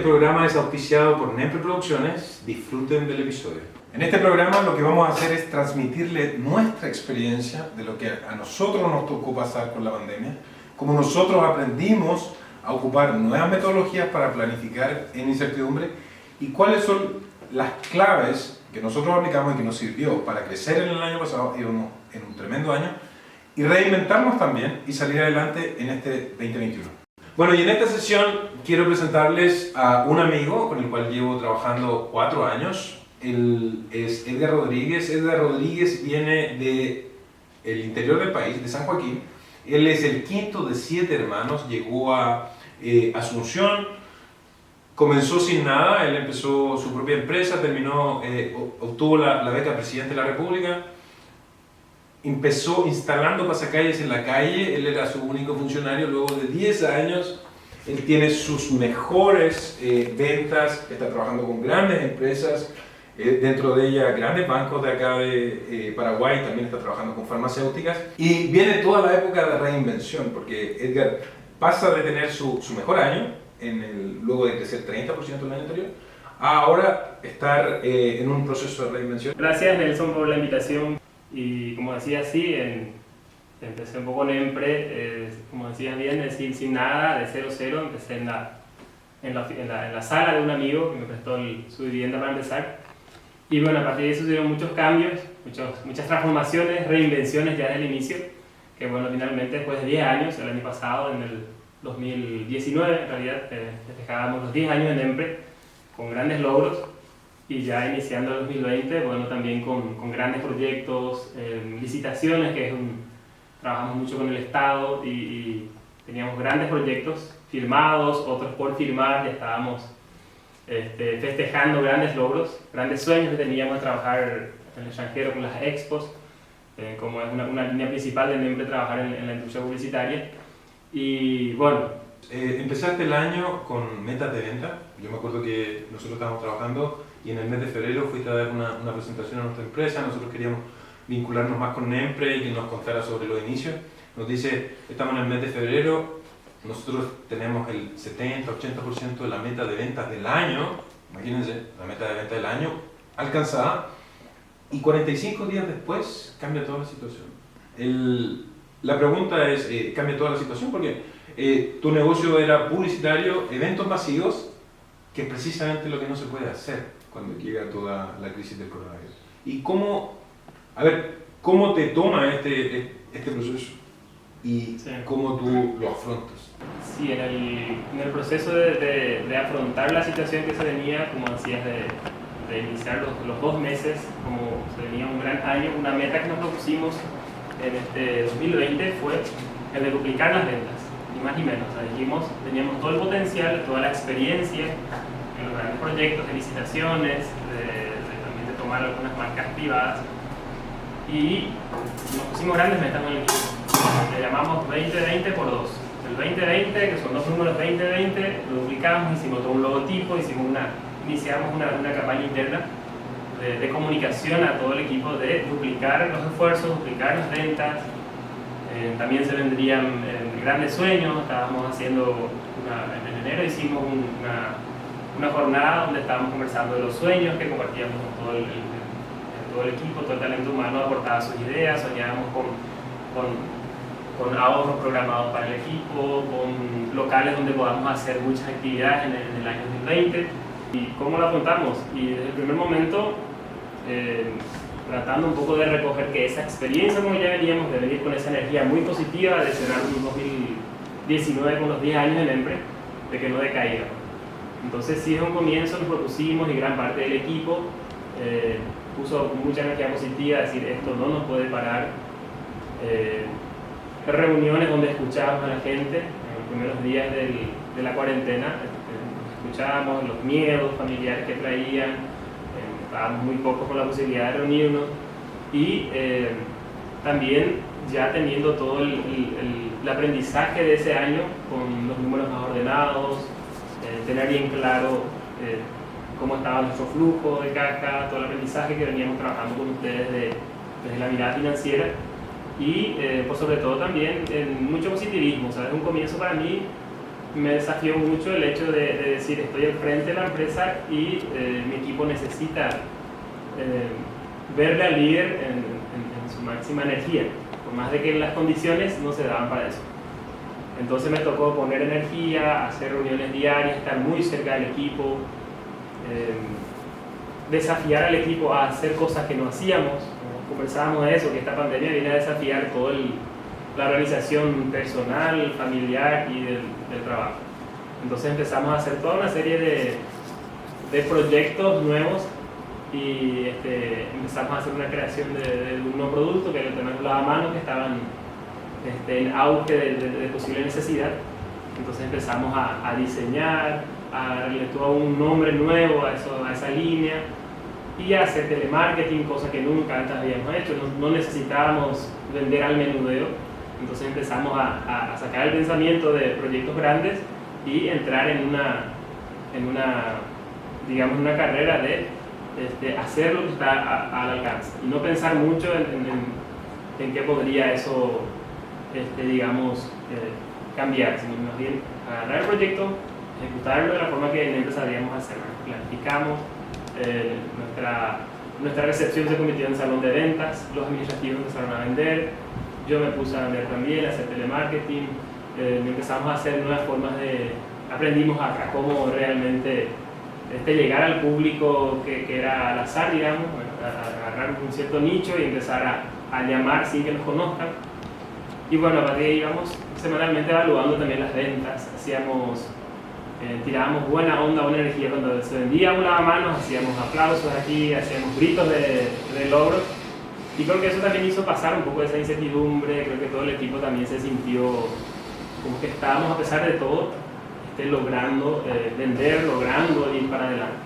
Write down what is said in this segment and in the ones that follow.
programa es auspiciado por Nempre Producciones. Disfruten del episodio. En este programa lo que vamos a hacer es transmitirle nuestra experiencia de lo que a nosotros nos tocó pasar con la pandemia, cómo nosotros aprendimos a ocupar nuevas metodologías para planificar en incertidumbre y cuáles son las claves que nosotros aplicamos y que nos sirvió para crecer en el año pasado y en un tremendo año y reinventarnos también y salir adelante en este 2021. Bueno, y en esta sesión quiero presentarles a un amigo con el cual llevo trabajando 4 años. Él es Edgar Rodríguez. Edgar Rodríguez viene del interior del país, de San Joaquín. Él es el quinto de 7 hermanos, llegó a Asunción, comenzó sin nada, él empezó su propia empresa, obtuvo la beca Presidente de la República, empezó instalando pasacalles en la calle, él era su único funcionario, luego de 10 años, él tiene sus mejores ventas, está trabajando con grandes empresas, dentro de ella grandes bancos de acá de Paraguay, también está trabajando con farmacéuticas, y viene toda la época de reinvención, porque Edgar pasa de tener su mejor año, luego de crecer 30% el año anterior, a ahora estar en un proceso de reinvención. Gracias, Nelson, por la invitación. Y como decía, sí, empecé un poco en Empre, como decías bien, decir sin nada, de 0-0, empecé en la sala de un amigo que me prestó su vivienda para empezar. Y bueno, a partir de eso tuvieron muchos cambios, muchas transformaciones, reinvenciones ya desde el inicio, que bueno, finalmente después de 10 años, el año pasado, en el 2019 en realidad, festejábamos los 10 años en Empre, con grandes logros. Y ya iniciando el 2020, bueno, también con grandes proyectos, licitaciones, trabajamos mucho con el Estado y teníamos grandes proyectos firmados, otros por firmar, ya estábamos festejando grandes logros, grandes sueños que teníamos de trabajar en el extranjero con las expos, como es una línea principal de Nembre trabajar en la industria publicitaria. Y bueno, empezaste el año con metas de venta. Yo me acuerdo que nosotros estábamos trabajando y en el mes de febrero fuiste a dar una presentación a nuestra empresa. Nosotros queríamos vincularnos más con Nempre y que nos contara sobre los inicios. Nos dice, estamos en el mes de febrero, nosotros tenemos el 70-80% de la meta de ventas del año, imagínense, la meta de venta del año alcanzada, y 45 días después cambia toda la situación. La pregunta es, ¿cambia toda la situación? Porque tu negocio era publicitario, eventos masivos, que es precisamente lo que no se puede hacer cuando llega toda la crisis del coronavirus. ¿Y cómo te toma este proceso? ¿Y sí, cómo tú lo afrontas? Sí, en el proceso de afrontar la situación que se venía, como decías, de iniciar los 2 meses, como se venía un gran año, una meta que nos propusimos en este 2020 fue el de duplicar las ventas, ni más ni menos. O sea, dijimos, teníamos todo el potencial, toda la experiencia en los grandes proyectos de licitaciones, también de tomar algunas marcas privadas, y nos pusimos grandes metas con el equipo. Le llamamos 20-20 por 2. El 20-20, que son 2 números 20-20, lo duplicamos, hicimos todo un logotipo, iniciamos una campaña interna de comunicación a todo el equipo de duplicar los esfuerzos, duplicar las ventas. También se vendrían grandes sueños. Estábamos haciendo, en enero hicimos una jornada donde estábamos conversando de los sueños que compartíamos con todo el equipo, todo el talento humano aportaba sus ideas, soñábamos con ahorros programados para el equipo, con locales donde podamos hacer muchas actividades en el año 2020. ¿Y cómo lo afrontamos? Y desde el primer momento, tratando un poco de recoger que esa experiencia, como ya veníamos, de venir con esa energía muy positiva, de cerrar un 2019 con los 10 años en Empre, de que no decaiga. Entonces, sí, desde un comienzo nos propusimos y gran parte del equipo puso mucha energía positiva, decir, esto no nos puede parar. Reuniones donde escuchábamos a la gente en los primeros días de la cuarentena, escuchábamos los miedos familiares que traían, estábamos muy pocos con la posibilidad de reunirnos y también ya teniendo todo el aprendizaje de ese año con los números más ordenados, tener bien claro cómo estaba nuestro flujo de caja, todo el aprendizaje que veníamos trabajando con ustedes desde la mirada financiera. Y pues sobre todo también mucho positivismo. O sea, desde un comienzo para mí me desafió mucho el hecho de decir estoy al frente de la empresa y mi equipo necesita verle al líder en su máxima energía, por más de que las condiciones no se daban para eso. Entonces me tocó poner energía, hacer reuniones diarias, estar muy cerca del equipo, desafiar al equipo a hacer cosas que no hacíamos. Conversábamos de eso, que esta pandemia viene a desafiar toda la organización personal, familiar y del trabajo. Entonces empezamos a hacer toda una serie de proyectos nuevos y empezamos a hacer una creación de un nuevo producto que lo tenemos lavamanos que estaban en auge de posible necesidad. Entonces empezamos a diseñar, a darle todo un nombre nuevo a esa línea y a hacer telemarketing, cosa que nunca antes habíamos hecho. No necesitábamos vender al menudeo. Entonces empezamos a sacar el pensamiento de proyectos grandes y entrar en una carrera de hacer lo que está al alcance y no pensar mucho en qué podría eso cambiar, sino más bien agarrar el proyecto, ejecutarlo de la forma que en la empresa deberíamos hacerlo. Planificamos, nuestra recepción se convirtió en salón de ventas, los administrativos empezaron a vender, yo me puse a vender también, a hacer telemarketing, empezamos a hacer nuevas formas aprendimos a cómo realmente llegar al público que era al azar, digamos, a agarrar un cierto nicho y empezar a llamar sin que los conozcan. Y bueno, a partir de ahí íbamos semanalmente evaluando también las ventas, tirábamos buena onda, buena energía cuando se vendía un lavamanos, hacíamos aplausos aquí, hacíamos gritos de logro. Y creo que eso también hizo pasar un poco esa incertidumbre, creo que todo el equipo también se sintió como que estábamos a pesar de todo logrando vender, logrando ir para adelante.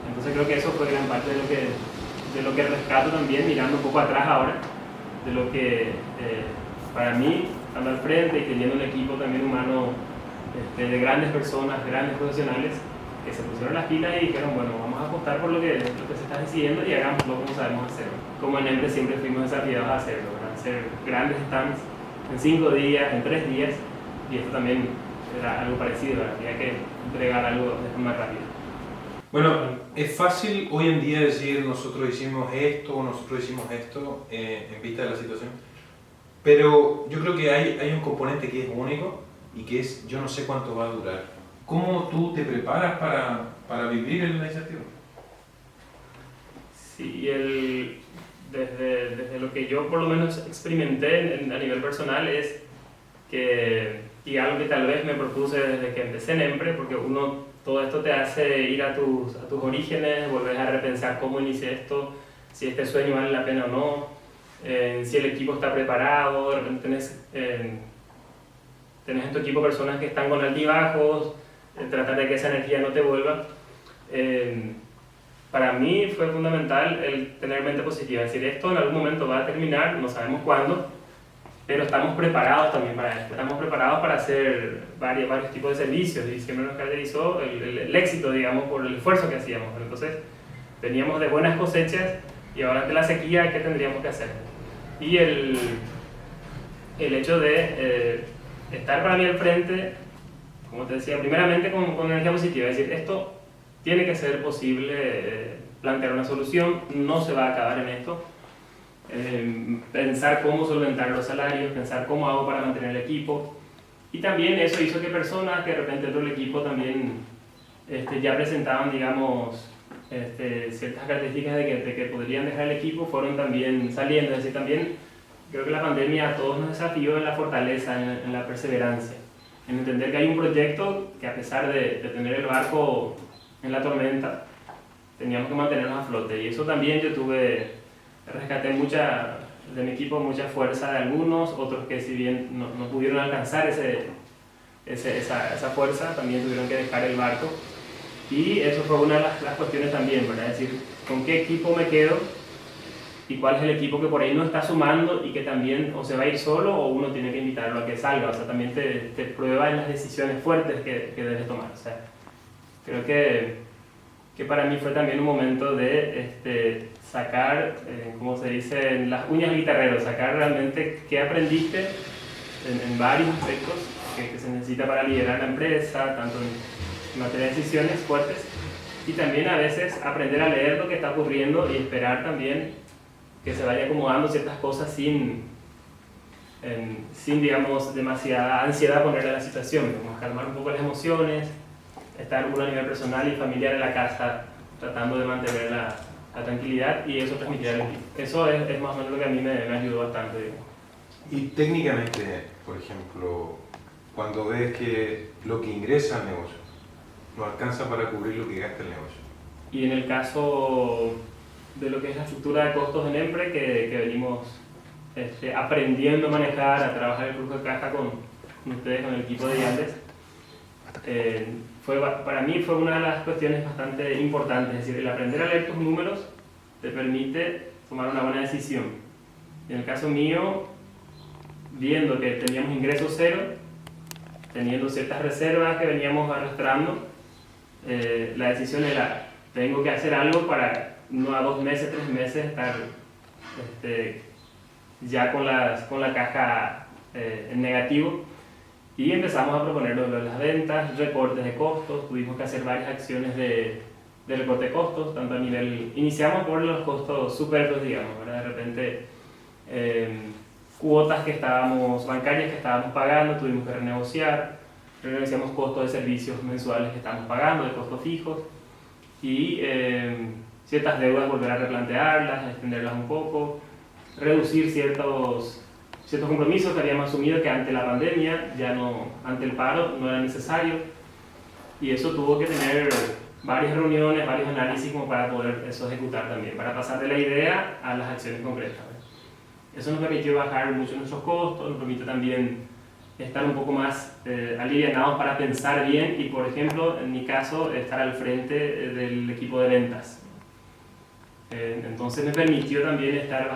Entonces creo que eso fue gran parte de lo que rescato también, mirando un poco atrás ahora, de lo que para mí, estando al frente y teniendo un equipo también humano de grandes personas, grandes profesionales, que se pusieron las pilas y dijeron, bueno, vamos a apostar por lo que se está decidiendo y hagámoslo como sabemos hacerlo. Como en Embre siempre fuimos desafiados a hacerlo, ¿verdad? Hacer grandes stands en 5 días, en 3 días, y esto también era algo parecido, ¿verdad? Había que entregar algo de forma rápida. Bueno, es fácil hoy en día decir nosotros hicimos esto en vista de la situación, pero yo creo que hay un componente que es único y que es yo no sé cuánto va a durar. ¿Cómo tú te preparas para vivir en la incertidumbre? Sí, desde lo que yo por lo menos experimenté a nivel personal es que, y algo que tal vez me propuse desde que empecé en Empre, porque todo esto te hace ir a tus orígenes, volver a repensar cómo inicié esto, si este sueño vale la pena o no, si el equipo está preparado, de repente tenés en tu equipo personas que están con altibajos, tratar de que esa energía no te vuelva. Para mí fue fundamental el tener mente positiva, es decir, esto en algún momento va a terminar, no sabemos cuándo, pero estamos preparados también para esto, estamos preparados para hacer varios tipos de servicios y siempre nos caracterizó el éxito, digamos, por el esfuerzo que hacíamos. Entonces, veníamos de buenas cosechas y ahora ante la sequía, ¿qué tendríamos que hacer? Y el hecho de estar para mí al frente, como te decía, primeramente con energía positiva, es decir, esto tiene que ser posible plantear una solución, no se va a acabar en esto. Pensar cómo solventar los salarios, pensar cómo hago para mantener el equipo, y también eso hizo que personas que de repente dentro del equipo también ya presentaban, digamos, ciertas características de que podrían dejar el equipo, fueron también saliendo. Es decir, también creo que la pandemia a todos nos desafió en la fortaleza, en la perseverancia, en entender que hay un proyecto que a pesar de tener el barco en la tormenta, teníamos que mantenernos a flote, y eso también rescaté de mi equipo mucha fuerza de algunos, otros que si bien no pudieron alcanzar esa fuerza, también tuvieron que dejar el barco, y eso fue una de las cuestiones también, ¿verdad? Es decir, ¿con qué equipo me quedo? Y cuál es el equipo que por ahí no está sumando y que también o se va a ir solo o uno tiene que invitarlo a que salga. O sea, también te prueba en las decisiones fuertes que debes tomar. O sea, creo que para mí fue también un momento de sacar, como se dice, las uñas del guitarrero, sacar realmente qué aprendiste en varios aspectos que se necesita para liderar la empresa, tanto en materia de decisiones fuertes, y también a veces aprender a leer lo que está ocurriendo y esperar también que se vaya acomodando ciertas cosas sin digamos, demasiada ansiedad ponerle a la situación, como calmar un poco las emociones, estar uno a nivel personal y familiar en la casa, tratando de mantener la tranquilidad y eso transmitir al equipo. Eso es más o menos lo que a mí me ayudó bastante. Digamos. Y técnicamente, por ejemplo, cuando ves que lo que ingresa al negocio no alcanza para cubrir lo que gasta el negocio. Y en el caso de lo que es la estructura de costos en EMPRE, que venimos aprendiendo a manejar, a trabajar el flujo de caja con ustedes, con el equipo de Yandex, para mí fue una de las cuestiones bastante importantes. Es decir, el aprender a leer tus números te permite tomar una buena decisión. Y en el caso mío, viendo que teníamos ingresos cero, teniendo ciertas reservas que veníamos arrastrando, la decisión era, tengo que hacer algo para no a 2 meses, 3 meses estar ya con la caja en negativo, y empezamos a proponer lo de las ventas, recortes de costos. Tuvimos que hacer varias acciones de recorte de costos, tanto a nivel, iniciamos por los costos superfluos, digamos, ¿verdad? De repente cuotas bancarias que estábamos pagando, tuvimos que renegociamos costos de servicios mensuales que estábamos pagando, de costos fijos, y ciertas deudas volver a replantearlas, extenderlas un poco, reducir ciertos compromisos que habíamos asumido que ante la pandemia, ante el paro, no era necesario, y eso tuvo que tener varias reuniones, varios análisis como para poder eso ejecutar también, para pasar de la idea a las acciones concretas. Eso nos permitió bajar mucho nuestros costos, nos permitió también estar un poco más alivianados para pensar bien y, por ejemplo, en mi caso, estar al frente del equipo de ventas. Entonces me permitió también estar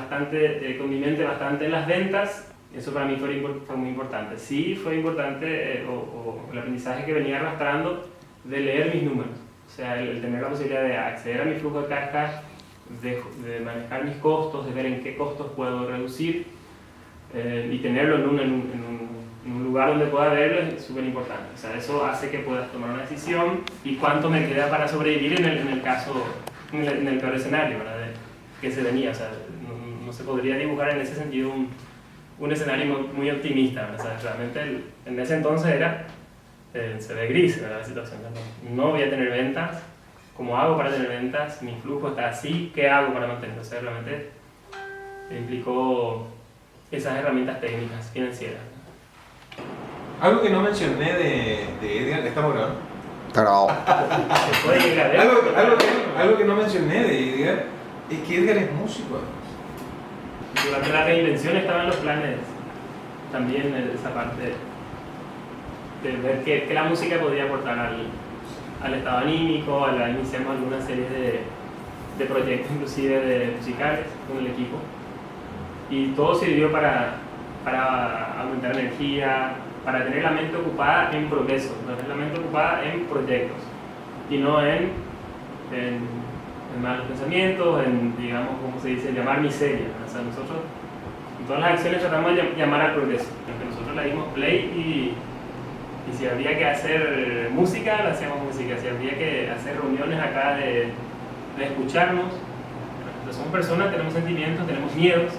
con mi mente bastante en las ventas. Eso para mí fue muy importante. Sí fue importante el aprendizaje que venía arrastrando de leer mis números. O sea, el tener la posibilidad de acceder a mi flujo de caja, de manejar mis costos, de ver en qué costos puedo reducir y tenerlo en un lugar donde pueda verlo es súper importante. O sea, eso hace que puedas tomar una decisión y cuánto me queda para sobrevivir en el peor escenario, ¿verdad? Que se venía. O sea, no se podría dibujar en ese sentido un escenario muy optimista, ¿verdad? O sea, realmente en ese entonces se ve gris, ¿verdad? La situación. No voy a tener ventas. ¿Cómo hago para tener ventas? Mi flujo está así, ¿qué hago para mantenerlo? O sea, realmente implicó esas herramientas técnicas, financieras. Algo que no mencioné de Edgar, ¿estamos grabando? Claro. Algo que no mencioné de Edgar es que Edgar es músico, además. Durante la reinvención estaban los planes también, esa parte de ver qué la música podía aportar al estado anímico. Iniciamos algunas series de proyectos, inclusive de musicales con el equipo, y todo sirvió para aumentar energía, para tener la mente ocupada en progreso, tener la mente ocupada en proyectos y no en malos pensamientos, digamos, como se dice, llamar miseria. O sea, nosotros en todas las acciones tratamos de llamar al progreso. Nosotros le dimos play y si había que hacer música, lo hacíamos música. Si había que hacer reuniones acá de escucharnos, entonces somos personas, tenemos sentimientos, tenemos miedos,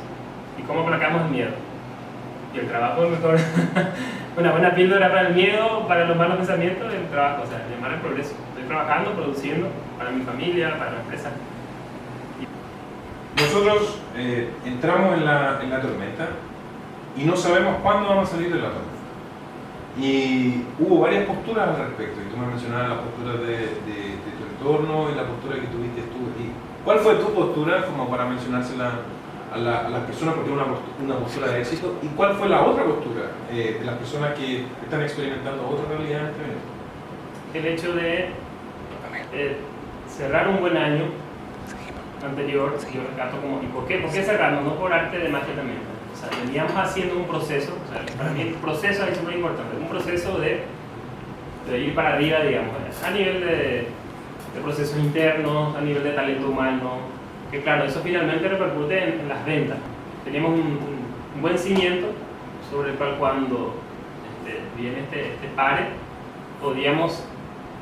y cómo aplacamos el miedo. Y el trabajo es mejor. Una buena píldora para el miedo, para los malos pensamientos, el trabajo, o sea, llamar al progreso. Estoy trabajando, produciendo para mi familia, para la empresa. Nosotros entramos en la tormenta y no sabemos cuándo vamos a salir de la tormenta. Y hubo varias posturas al respecto, y tú me mencionabas las posturas de tu entorno y la postura que tuviste tú aquí. ¿Cuál fue tu postura, como para mencionársela a las personas porque tienen una postura de éxito, y cuál fue la otra postura de las personas que están experimentando otra realidad en este momento? El hecho de cerrar un buen año anterior, yo rescato como, ¿y por qué? ¿Por qué cerrarnos? No por arte de magia también. O sea, veníamos haciendo un proceso, o sea, para mí el proceso es muy importante, un proceso de ir para arriba, digamos, a nivel de procesos internos, a nivel de talento humano, que claro, eso finalmente repercute en las ventas. Teníamos un buen cimiento sobre el cual cuando viene este pare, podíamos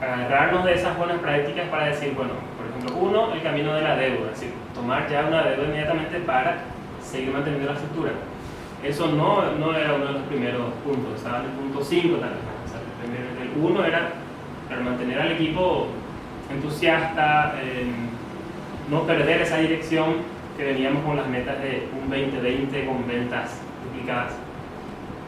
agarrarnos de esas buenas prácticas para decir, bueno, por ejemplo, uno, el camino de la deuda, es decir, tomar ya una deuda inmediatamente para seguir manteniendo la estructura. Eso no era uno de los primeros puntos, estaba en el punto 5 tal vez. O sea, el 1 era para mantener al equipo entusiasta, no perder esa dirección que veníamos con las metas de un 2020 con ventas duplicadas,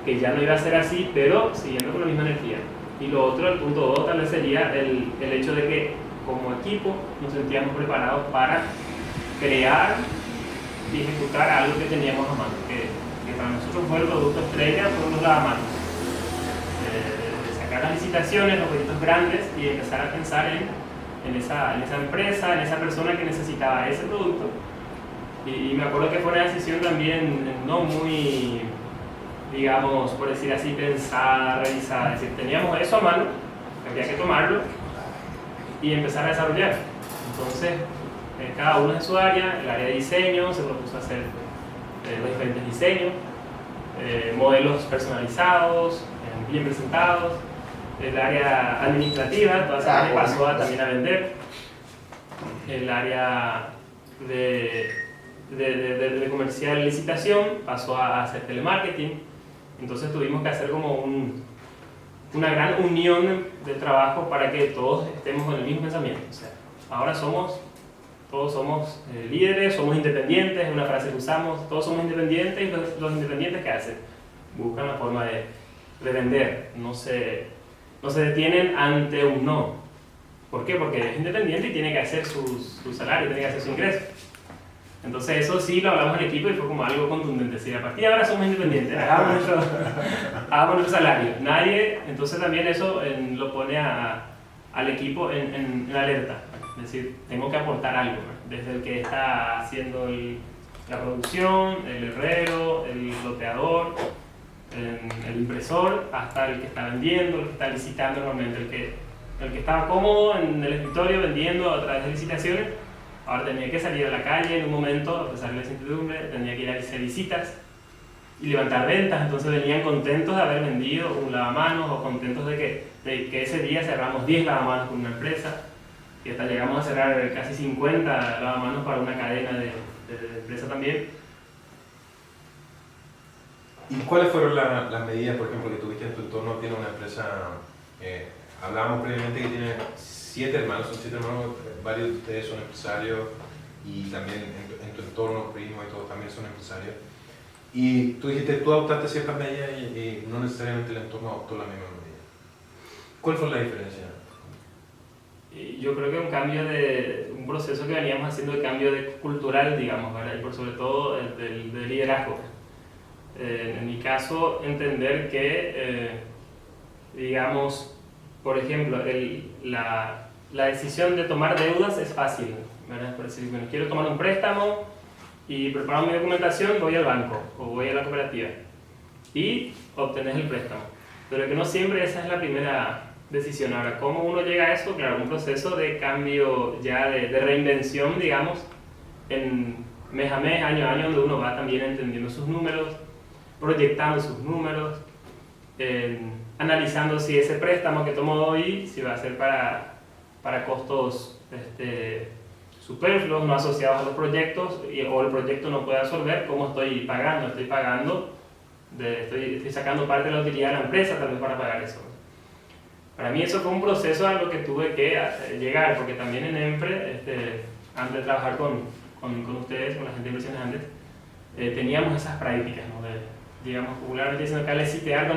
que ya no iba a ser así, pero siguiendo con la misma energía. Y lo otro, el punto 2, tal vez sería el hecho de que como equipo nos sentíamos preparados para crear y ejecutar algo que teníamos a mano, que para nosotros fue el producto estrella, fueron los lavamanos. Sacar las licitaciones, los proyectos grandes y empezar a pensar en esa empresa, en esa persona que necesitaba ese producto. Y me acuerdo que fue una decisión también no muy, digamos, por decir así, pensada, revisada. Es decir, teníamos eso a mano, había que tomarlo y empezar a desarrollar. Entonces, cada uno en su área, el área de diseño se propuso hacer los diferentes diseños, modelos personalizados, bien presentados. El área administrativa, toda esa área pasó también a vender. El área de comercial licitación pasó a hacer telemarketing. Entonces tuvimos que hacer como una gran unión de trabajo para que todos estemos en el mismo pensamiento. O sea, ahora todos somos líderes, somos independientes, es una frase que usamos, todos somos independientes y los independientes ¿qué hacen? Buscan la forma de vender, no se detienen ante un no. ¿Por qué? Porque es independiente y tiene que hacer su salario, tiene que hacer su ingreso. Entonces eso sí lo hablamos en equipo y fue como algo contundente. Si a partir de ahora somos independientes, hagamos nuestro salario. Nadie, entonces también eso lo pone al equipo en alerta. Es decir, tengo que aportar algo, ¿no? Desde el que está haciendo la producción, el herrero, el loteador, el impresor, hasta el que está vendiendo, el que está licitando normalmente, el que estaba cómodo en el escritorio vendiendo a través de licitaciones. Ahora tenía que salir a la calle en un momento, a pesar de la incertidumbre, tenía que ir a hacer visitas y levantar ventas. Entonces venían contentos de haber vendido un lavamanos o contentos de que ese día cerramos 10 lavamanos con una empresa y hasta llegamos a cerrar casi 50 lavamanos para una cadena de empresa también. ¿Y cuáles fueron las medidas, por ejemplo, que tuviste en tu entorno? Tiene una empresa, hablábamos previamente que tiene 7 hermanos, son 7 hermanos, varios de ustedes son empresarios y también en tu entorno, primos y todos también son empresarios. Y tú dijiste, tú adoptaste ciertas medidas y no necesariamente el entorno adoptó la misma medida. ¿Cuál fue la diferencia? Yo creo que un proceso que veníamos haciendo de cambio cultural, digamos, ¿verdad? Y por sobre todo de liderazgo. En mi caso, entender que, digamos, por ejemplo, la decisión de tomar deudas es fácil, ¿verdad? Por decir, bueno, quiero tomar un préstamo y preparo mi documentación, voy al banco o voy a la cooperativa y obtenés el préstamo. Pero que no siempre esa es la primera decisión. Ahora, ¿cómo uno llega a eso? Claro, un proceso de cambio ya de reinvención, digamos, en mes a mes, año a año, donde uno va también entendiendo sus números, proyectando sus números, analizando si ese préstamo que tomo hoy, si va a ser para costos superfluos, no asociados a los proyectos, o el proyecto no puede absorber, ¿cómo estoy pagando? Estoy sacando parte de la utilidad de la empresa tal vez para pagar eso. Para mí eso fue un proceso a lo que tuve que llegar, porque también en EMPRE, antes de trabajar con ustedes, con la gente de inversiones antes, teníamos esas prácticas, ¿no? Digamos, popularmente diciendo que lecitear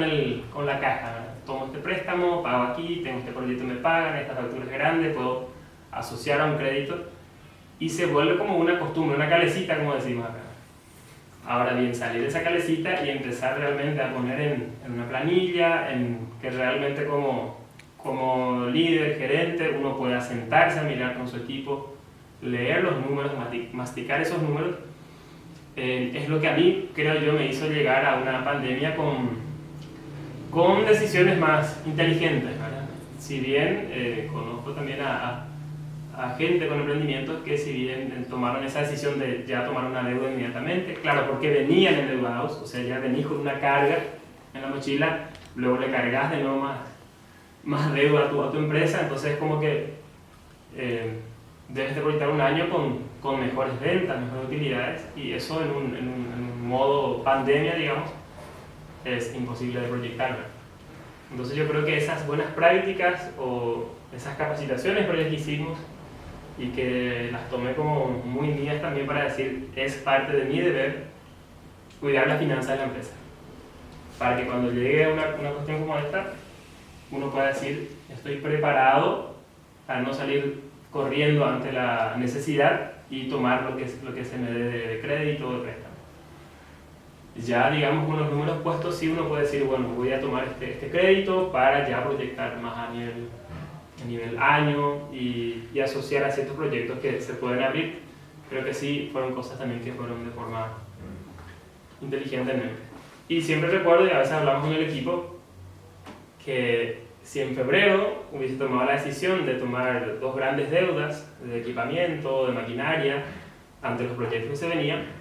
con la caja, ¿verdad? Tomo este préstamo, pago aquí, tengo este proyecto, me pagan, esta factura es grande, puedo asociar a un crédito y se vuelve como una costumbre, una calecita, como decimos acá. Ahora bien, salir de esa calecita y empezar realmente a poner en una planilla, que realmente como líder, gerente, uno pueda sentarse a mirar con su equipo, leer los números, masticar esos números. Es lo que a mí, creo yo, me hizo llegar a una pandemia con decisiones más inteligentes, ¿verdad? Si bien conozco también a gente con emprendimientos que si bien tomaron esa decisión de ya tomar una deuda inmediatamente, claro, porque venían endeudados, o sea, ya venís con una carga en la mochila, luego le cargas de nuevo más deuda a tu empresa, entonces como que debes de proyectar un año con mejores ventas, mejores utilidades, y eso en un modo pandemia, digamos, es imposible de proyectar. Entonces yo creo que esas buenas prácticas o esas capacitaciones que hicimos y que las tomé como muy mías también para decir, es parte de mi deber cuidar las finanzas de la empresa, para que cuando llegue una cuestión como esta, uno pueda decir, estoy preparado para no salir corriendo ante la necesidad y tomar lo que se me dé de crédito o de préstamo. Ya, digamos, con los números puestos, sí uno puede decir, bueno, voy a tomar este crédito para ya proyectar más a nivel año y asociar a ciertos proyectos que se pueden abrir. Creo que sí fueron cosas también que fueron de forma inteligentemente. Y siempre recuerdo, y a veces hablamos en el equipo, que si en febrero hubiese tomado la decisión de tomar 2 grandes deudas de equipamiento, de maquinaria, ante los proyectos que se venían,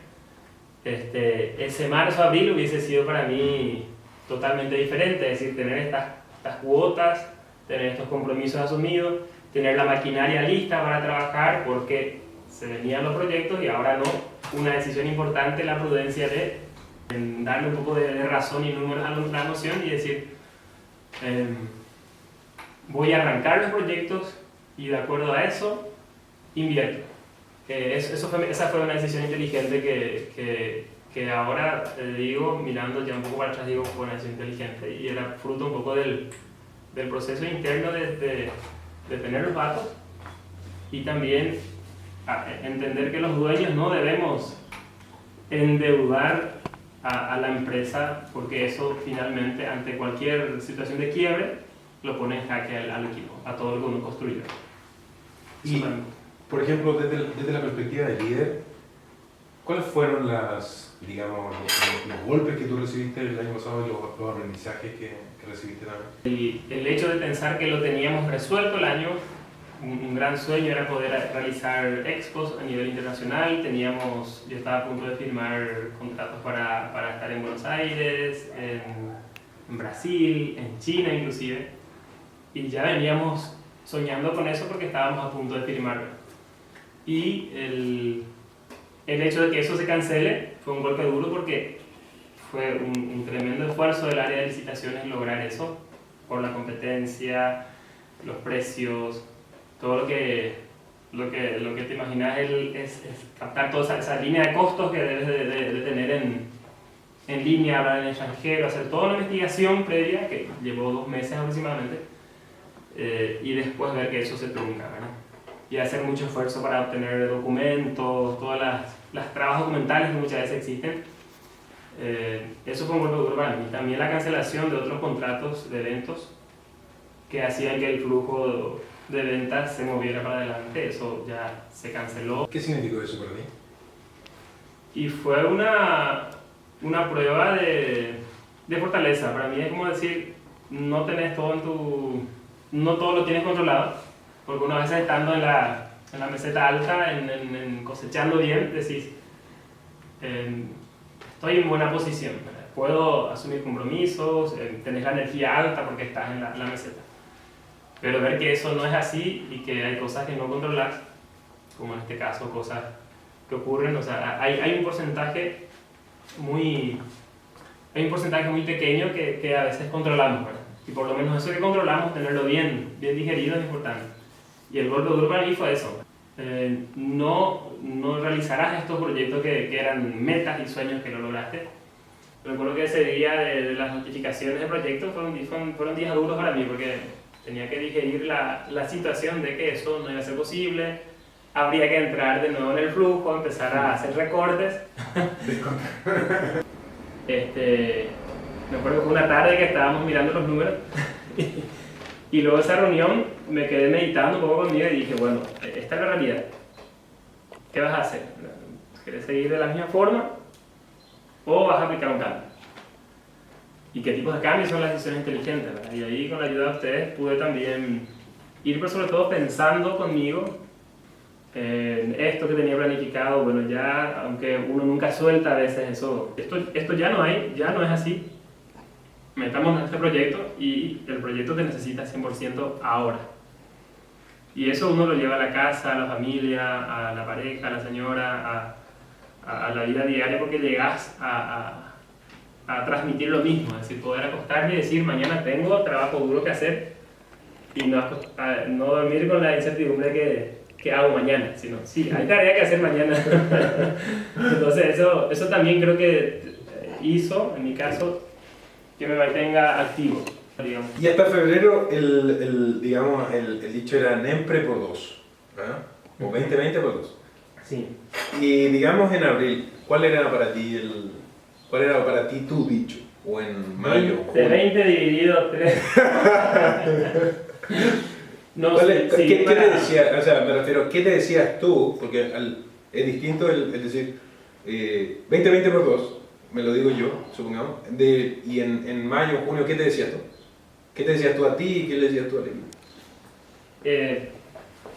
ese marzo-abril hubiese sido para mí totalmente diferente, es decir, tener estas cuotas, tener estos compromisos asumidos, tener la maquinaria lista para trabajar porque se venían los proyectos y ahora no, una decisión importante, la prudencia de darle un poco de razón y números a la noción y decir, voy a arrancar los proyectos y de acuerdo a eso, invierto. Esa fue una decisión inteligente que ahora digo, mirando ya un poco para atrás, digo, fue una decisión inteligente y era fruto un poco del proceso interno de tener los datos y también entender que los dueños no debemos endeudar a la empresa porque eso finalmente, ante cualquier situación de quiebre, lo pone en jaque al equipo, a todo lo que uno construyó. Y, por ejemplo, desde la perspectiva del líder, ¿cuáles fueron digamos, los golpes que tú recibiste el año pasado y los aprendizajes que recibiste también? El hecho de pensar que lo teníamos resuelto el año, un gran sueño era poder realizar expos a nivel internacional. Yo estaba a punto de firmar contratos para estar en Buenos Aires, en Brasil, en China inclusive, y ya veníamos soñando con eso porque estábamos a punto de firmar. Y el hecho de que eso se cancele fue un golpe duro porque fue un tremendo esfuerzo del área de licitaciones lograr eso, por la competencia, los precios, todo lo que te imaginas es captar toda esa línea de costos que debes de tener en línea, hablar en el extranjero, hacer toda una investigación previa que llevó 2 meses aproximadamente y después ver que eso se trunca, ¿verdad? Y hacer mucho esfuerzo para obtener documentos, todas las trabas documentales que muchas veces existen. Eso fue un golpe duro para mí. También la cancelación de otros contratos de eventos que hacían que el flujo de ventas se moviera para adelante, eso ya se canceló. ¿Qué significó eso para ti? Y fue una prueba de fortaleza. Para mí es como decir, no todo lo tienes controlado, porque una vez estando en la meseta alta, en cosechando bien, decís, estoy en buena posición, ¿verdad? Puedo asumir compromisos, tenés la energía alta porque estás en la meseta. Pero ver que eso no es así y que hay cosas que no controlas, como en este caso cosas que ocurren, o sea, hay un porcentaje muy pequeño que a veces controlamos, ¿verdad? Y por lo menos eso que controlamos, tenerlo bien digerido es importante. Y el golpe duro para mí fue eso. No realizarás estos proyectos que eran metas y sueños que no lograste. Recuerdo que ese día de las notificaciones de proyectos fueron días duros para mí porque tenía que digerir la situación de que eso no iba a ser posible, habría que entrar de nuevo en el flujo, empezar a hacer recortes. Me acuerdo que fue una tarde que estábamos mirando los números y luego de esa reunión me quedé meditando un poco conmigo y dije, bueno, esta es la realidad, ¿qué vas a hacer? ¿Quieres seguir de la misma forma o vas a aplicar un cambio? ¿Y qué tipos de cambios son las decisiones inteligentes, ¿verdad? Y ahí con la ayuda de ustedes pude también ir, pero sobre todo pensando conmigo en esto que tenía planificado. Bueno, ya, aunque uno nunca suelta a veces eso, esto ya no es así. metamos en este proyecto y el proyecto te necesita 100% ahora. Y eso uno lo lleva a la casa, a la familia, a la pareja, a la señora, a la vida diaria, porque llegas a transmitir lo mismo, es decir, poder acostarme y decir, mañana tengo trabajo duro que hacer y no dormir con la incertidumbre que hago mañana, sino, sí, hay tarea que hacer mañana. Entonces eso también creo que hizo, en mi caso, que me mantenga activo, digamos. Y hasta febrero digamos, el dicho era NEMPRE por 2, ¿verdad? O 2020 por 2. Sí. Y digamos en abril, ¿cuál era para ti tu dicho? O en mayo. De 20 dividido 3. No, ¿Qué te decía? O sea, me refiero, ¿qué te decías tú? Porque es distinto el decir 20 por 2, me lo digo yo, supongamos, y en mayo, junio, ¿qué te decías tú? ¿Qué te decías tú a ti y qué le decías tú al equipo?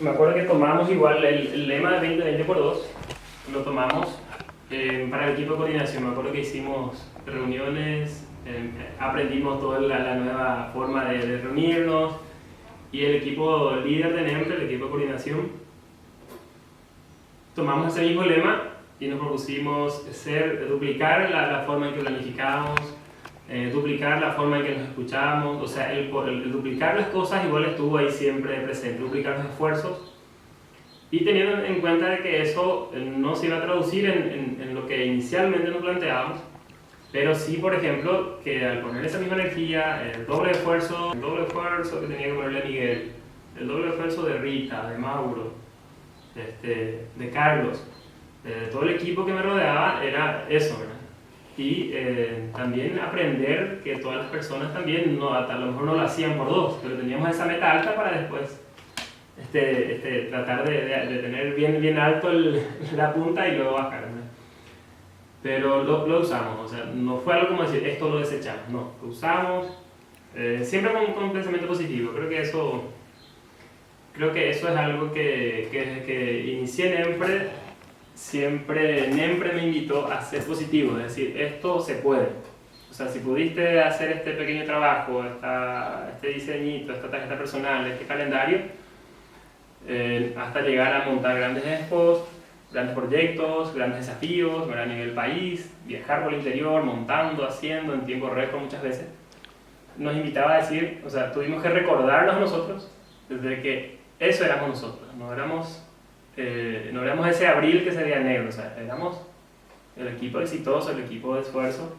Me acuerdo que tomamos igual el lema de 20 por 2, lo tomamos para el equipo de coordinación. Me acuerdo que hicimos reuniones, aprendimos toda la nueva forma de reunirnos, y el equipo líder de NEMPRE, el equipo de coordinación, tomamos ese mismo lema y nos propusimos duplicar la forma en que planificábamos, duplicar la forma en que nos escuchábamos, o sea, el duplicar las cosas igual estuvo ahí siempre presente, duplicar los esfuerzos, y teniendo en cuenta de que eso no se iba a traducir en lo que inicialmente nos planteábamos, pero sí, por ejemplo, que al poner esa misma energía, el doble esfuerzo que tenía que ponerle a Miguel, el doble esfuerzo de Rita, de Mauro, de Carlos, de todo el equipo que me rodeaba, era eso, ¿verdad? Y también aprender que todas las personas también, a lo mejor no lo hacían por 2, pero teníamos esa meta alta para después tratar de tener bien alto la punta y luego bajar, ¿no? Pero lo usamos, o sea, no fue algo como decir, esto lo desechamos, no, lo usamos, siempre con un pensamiento positivo. Creo que eso es algo que inicié en NEMPRE. Siempre NEMPRE me invitó a ser positivo, es decir, esto se puede. O sea, si pudiste hacer este pequeño trabajo, este diseñito, esta tarjeta personal, este calendario, hasta llegar a montar grandes expos, grandes proyectos, grandes desafíos, a nivel país, viajar por el interior, montando, haciendo en tiempo récord muchas veces, nos invitaba a decir, o sea, tuvimos que recordarnos nosotros desde que eso éramos nosotros, no éramos ese abril que se veía negro, o sea, éramos el equipo exitoso, el equipo de esfuerzo,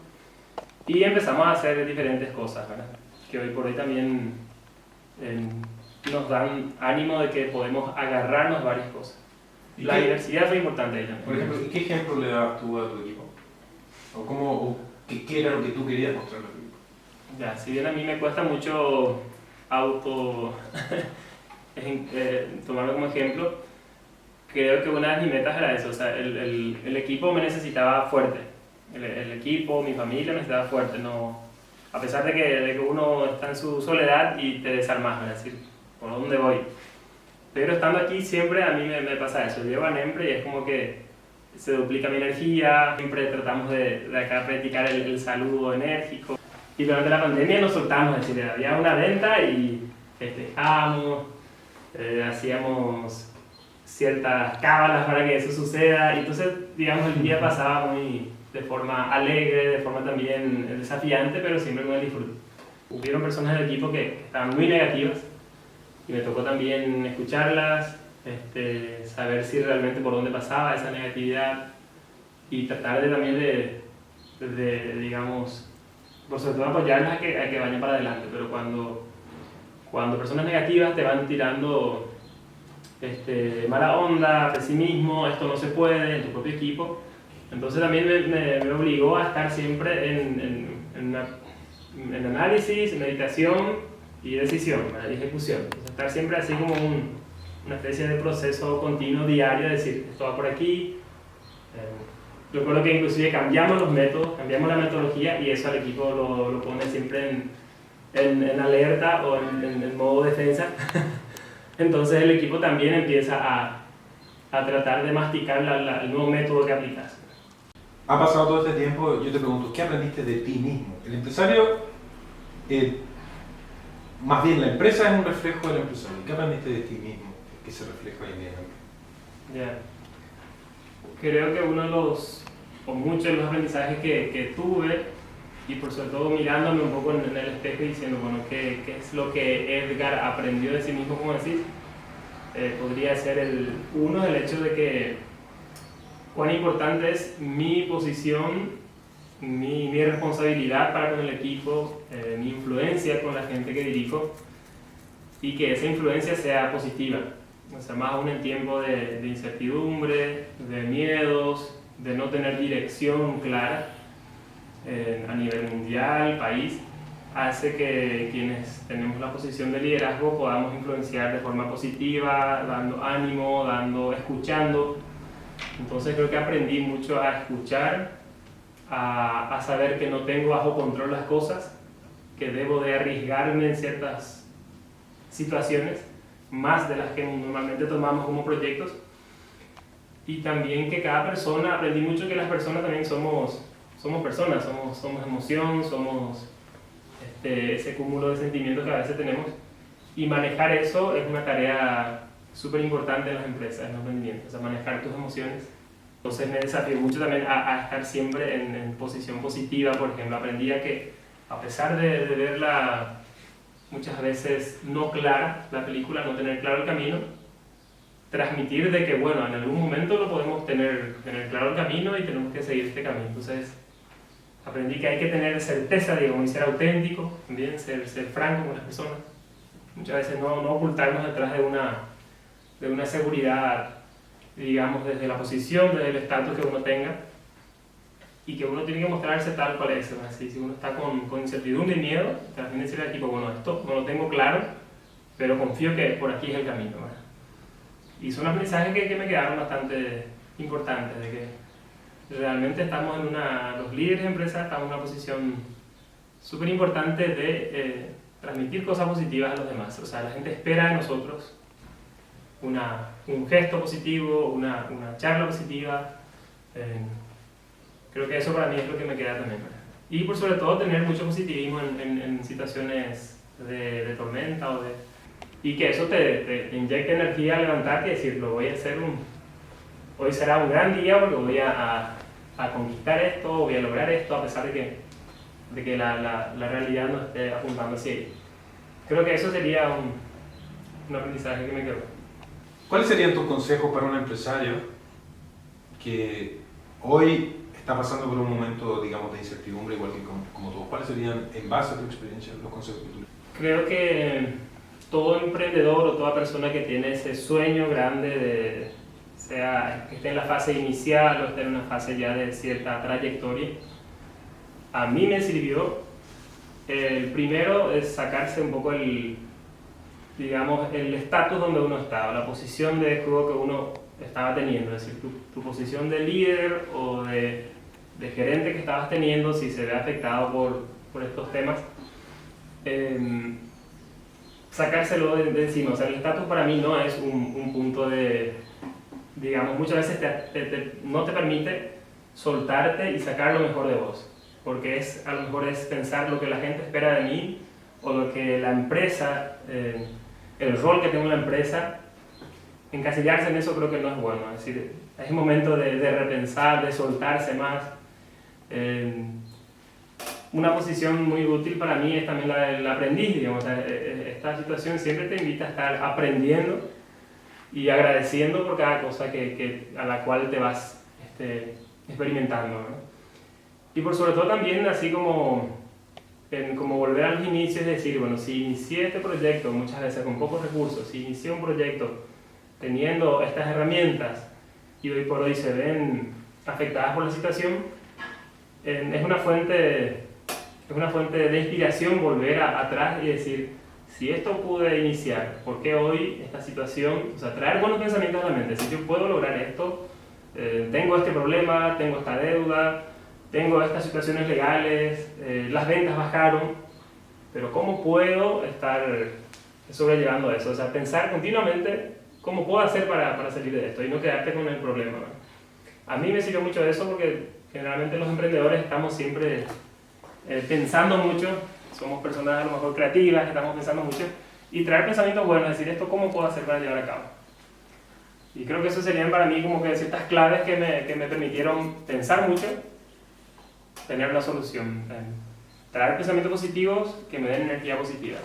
y empezamos a hacer diferentes cosas, ¿verdad? Que hoy por hoy también nos dan ánimo de que podemos agarrarnos varias cosas. La diversidad fue importante ahí también. Por ejemplo, ¿qué ejemplo le dabas tú a tu equipo? ¿Qué era lo que tú querías mostrarle a tu equipo? Ya, si bien a mí me cuesta mucho tomarlo como ejemplo, creo que una de mis metas era eso, o sea, el equipo me necesitaba fuerte, el equipo, mi familia me necesitaba fuerte, no, a pesar de que uno está en su soledad y te desarmas, es decir, ¿por dónde voy? Pero estando aquí siempre a mí me pasa eso, llego a NEMPRE y es como que se duplica mi energía, siempre tratamos de acá practicar el saludo enérgico, y durante la pandemia nos soltamos, es decir, había una venta y festejamos, hacíamos ciertas cábalas para que eso suceda, y entonces, digamos, el día pasaba de forma alegre, de forma también desafiante, pero siempre con el disfrute. Hubieron personas del equipo que estaban muy negativas, y me tocó también escucharlas, saber si realmente por dónde pasaba esa negatividad, y tratar también de digamos, por sobre todo apoyarlas a que vayan para adelante, pero cuando personas negativas te van tirando mala onda, pesimismo, esto no se puede, en tu propio equipo, entonces también me obligó a estar siempre en análisis, meditación y decisión, y ejecución. Entonces, estar siempre así como una especie de proceso continuo, diario, de decir, esto va por aquí. Recuerdo que inclusive cambiamos los métodos, cambiamos la metodología, y eso al equipo lo pone siempre en alerta o en modo defensa. Entonces el equipo también empieza a tratar de masticar el nuevo método que aplicas. Ha pasado todo este tiempo, yo te pregunto, ¿qué aprendiste de ti mismo? El empresario más bien la empresa es un reflejo del empresario. ¿Qué aprendiste de ti mismo que se refleja hoy en día? Ya. Creo que uno de los, o muchos de los aprendizajes que tuve, y por sobre todo mirándome un poco en el espejo y diciendo, bueno, ¿qué es lo que Edgar aprendió de sí mismo, como decís? Podría ser el hecho de que cuán importante es mi posición, mi responsabilidad para con el equipo, mi influencia con la gente que dirijo, y que esa influencia sea positiva. O sea, más aún en tiempos de incertidumbre, de miedos, de no tener dirección clara a nivel mundial, país, hace que quienes tenemos la posición de liderazgo podamos influenciar de forma positiva, dando ánimo, escuchando. Entonces creo que aprendí mucho a escuchar, a saber que no tengo bajo control las cosas, que debo de arriesgarme en ciertas situaciones, más de las que normalmente tomamos como proyectos, y también que cada persona, aprendí mucho que las personas también somos personas, somos emoción, somos ese cúmulo de sentimientos que a veces tenemos, y manejar eso es una tarea súper importante en las empresas, en los emprendimientos, o sea, manejar tus emociones. Entonces me desafió mucho también a estar siempre en posición positiva. Por ejemplo, aprendí a que a pesar de verla muchas veces no clara, la película, no tener claro el camino, transmitir de que, bueno, en algún momento lo podemos tener claro el camino y tenemos que seguir este camino. Entonces, aprendí que hay que tener certeza, digamos, y ser auténtico, también ser franco con las personas. Muchas veces no ocultarnos detrás de una seguridad, digamos, desde la posición, desde el estatus que uno tenga, y que uno tiene que mostrarse tal cual es. Así, si uno está con incertidumbre y miedo, también decirle al equipo, bueno, esto no lo tengo claro, pero confío que por aquí es el camino, ¿verdad? Y son aprendizajes que me quedaron bastante importantes, de que realmente estamos los líderes de empresas estamos en una posición súper importante de transmitir cosas positivas a los demás. O sea, la gente espera de nosotros un gesto positivo, una charla positiva. Creo que eso para mí es lo que me queda también, ¿verdad? Y por sobre todo tener mucho positivismo en situaciones de tormenta y que eso te inyecte energía a levantarte y decir, lo voy a hacer hoy será un gran día porque voy a conquistar esto, voy a lograr esto a pesar de que la realidad no esté apuntando hacia ahí. Creo que eso sería un aprendizaje que me quedó. ¿Cuáles serían tus consejos para un empresario que hoy está pasando por un momento, digamos, de incertidumbre, igual que como tú? ¿Cuáles serían, en base a tu experiencia, los consejos que tú? Creo que todo emprendedor o toda persona que tiene ese sueño grande sea que esté en la fase inicial o esté en una fase ya de cierta trayectoria, a mí me sirvió. El primero es sacarse un poco el estatus donde uno estaba, la posición de juego que uno estaba teniendo, es decir, tu posición de líder o de gerente que estabas teniendo, si se ve afectado por estos temas, sacárselo de encima. O sea, el estatus para mí no es un punto digamos, muchas veces no te permite soltarte y sacar lo mejor de vos, porque a lo mejor es pensar lo que la gente espera de mí o lo que la empresa, el rol que tengo en la empresa. Encasillarse en eso creo que no es bueno. Es decir, es momento de repensar, de soltarse más. Una posición muy útil para mí es también la del aprendiz, digamos. Esta situación siempre te invita a estar aprendiendo y agradeciendo por cada cosa a la cual te vas experimentando, ¿no? Y por sobre todo también, así como volver a los inicios, es decir, bueno, si inicié este proyecto muchas veces con pocos recursos, si inicié un proyecto teniendo estas herramientas y hoy por hoy se ven afectadas por la situación, es una fuente de inspiración volver atrás y decir, si esto pude iniciar, ¿por qué hoy esta situación? O sea, traer buenos pensamientos a la mente. Si yo puedo lograr esto, tengo este problema, tengo esta deuda, tengo estas situaciones legales, las ventas bajaron, pero ¿cómo puedo estar sobrellevando eso? O sea, pensar continuamente cómo puedo hacer para salir de esto y no quedarte con el problema, ¿no? A mí me sirvió mucho eso porque generalmente los emprendedores estamos siempre pensando mucho somos personas a lo mejor creativas, que estamos pensando mucho, y traer pensamientos buenos, decir esto, ¿cómo puedo hacer para llevar a cabo? Y creo que eso serían para mí como que ciertas claves que me permitieron pensar mucho, tener una solución. Traer pensamientos positivos que me den energía positiva.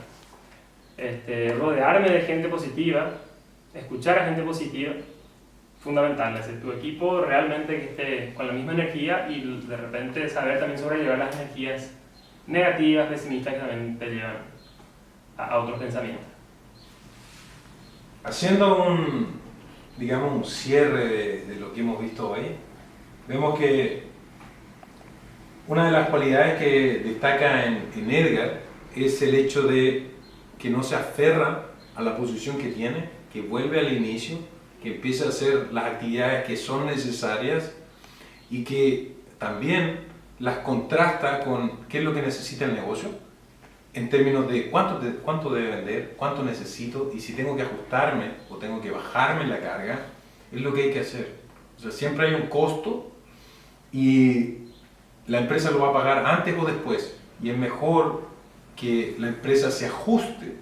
Rodearme de gente positiva, escuchar a gente positiva, fundamental. Es decir, tu equipo realmente que esté con la misma energía y de repente saber también sobrellevar las energías negativas, pesimistas que también te llevan a otros pensamientos. Haciendo digamos, un cierre de lo que hemos visto hoy, vemos que una de las cualidades que destaca en Edgar es el hecho de que no se aferra a la posición que tiene, que vuelve al inicio, que empieza a hacer las actividades que son necesarias y que también las contrasta con qué es lo que necesita el negocio en términos de cuánto debe vender, cuánto necesito y si tengo que ajustarme o tengo que bajarme la carga, es lo que hay que hacer. O sea, siempre hay un costo y la empresa lo va a pagar antes o después y es mejor que la empresa se ajuste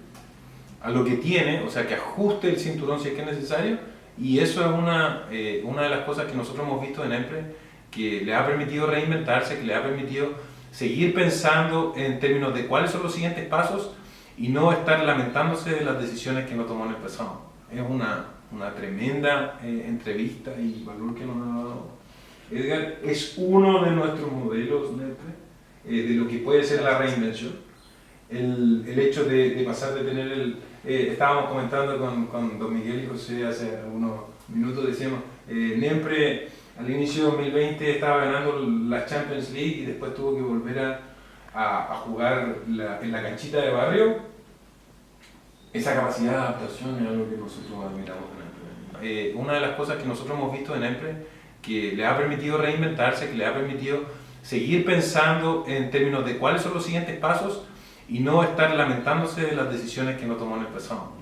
a lo que tiene, o sea, que ajuste el cinturón si es que es necesario, y eso es una de las cosas que nosotros hemos visto en Empre, que le ha permitido reinventarse, que le ha permitido seguir pensando en términos de cuáles son los siguientes pasos y no estar lamentándose de las decisiones que no tomó en el pasado. Es una tremenda entrevista y valor que nos ha dado Edgar. Es uno de nuestros modelos de lo que puede ser la reinvención. El hecho de pasar de tener estábamos comentando con don Miguel y José hace algunos minutos, decíamos, Nempre al inicio de 2020 estaba ganando la Champions League y después tuvo que volver a jugar en la canchita de barrio. Esa capacidad de adaptación es algo que nosotros admiramos en Empre. Una de las cosas que nosotros hemos visto en Empre, que le ha permitido reinventarse, que le ha permitido seguir pensando en términos de cuáles son los siguientes pasos y no estar lamentándose de las decisiones que no tomó en el pasado.